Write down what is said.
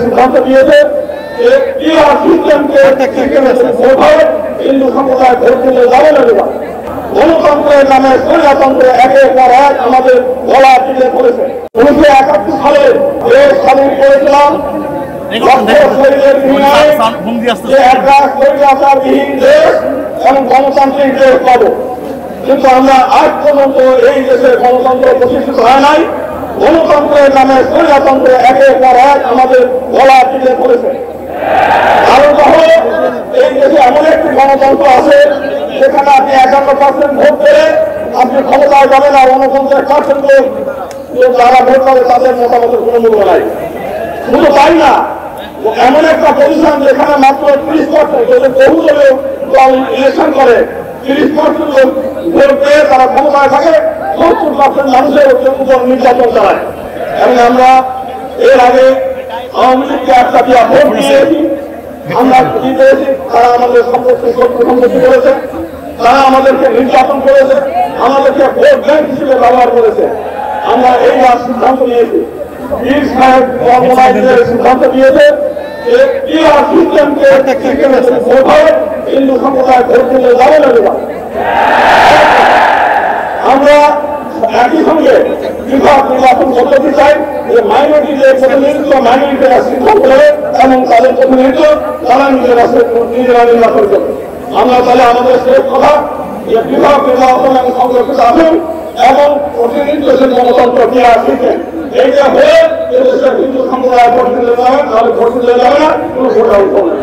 সিদ্ধান্ত নিয়েছে যে হিন্দু সম্প্রদায় ভোট দিতে যাবে না দেবা। গণতন্ত্রের নামে স্বৈরতন্ত্র একের পর এক আমাদের গলা টিকে পড়েছে। 1971 সালে দেশ স্বাধীন করেছিলাম এবং গণতান্ত্রিক দেশ পাবো, কিন্তু আমরা আজ পর্যন্ত এই দেশে গণতন্ত্র প্রতিষ্ঠিত হয় নাই। গণতন্ত্রের নামে স্বৈরতন্ত্র একের পর এক আমাদের গলা টিকে পড়েছে। কারণ হলো এই দেশে এমন একটি গণতন্ত্র আছে সেখানে আপনি 51% ভোট পেলে আপনি ক্ষমতায় যাবেন, আর 49% লোক যারা ভোট পাবে তাদের মতামতের কোনো মূল্য নাই। শুধু তাই না, এমন একটা পজিশন যেখানে মাত্র 30% যদি বহু দল ইলেকশন করে 30% লোক ভোট পেয়ে তারা ক্ষমতায় থাকে, 70% মানুষের উপর নির্যাতন চালায়। এবং আমরা এর আগে আওয়ামী লীগকে একটা দিয়া ভোট দিয়েছি, আমরা জিতেছি, তারা আমাদের সম্পত্তি করেছে, তারা আমাদেরকে নির্যাতন করেছে, আমাদেরকে ভোট ব্যাংক হিসেবে ব্যবহার করেছে। আমরা এই সিদ্ধান্ত নিয়েছি, পীর সাহেব সিদ্ধান্ত নিয়েছে যে হিন্দু সম্প্রদায় ভোট দিতে যাবে না দেবা। আমরা একই সঙ্গে বিভাগ নির্বাচন পদ্ধতি চাই যে মাইনরিটি যে প্রতিনিধিত্ব মাইনরিটিরা সিদ্ধান্ত করে এবং তাদের প্রতিনিধিত্ব তারা নিজেরা নির্বাচন করবে। আমরা তাহলে আমাদের শেষ কথা যে বিভাগ নির্বাচন এবং সংরক্ষিত আসুন এবং প্রতিনিধিত্বশীল গণতন্ত্র দিয়ে আসছেন। এইটা হয়ে এদেশের হিন্দু সম্প্রদায় ভোট দিতে যাবে, তাহলে ভোট দিতে যাবে না, কোনো ভোট আউট হবে না।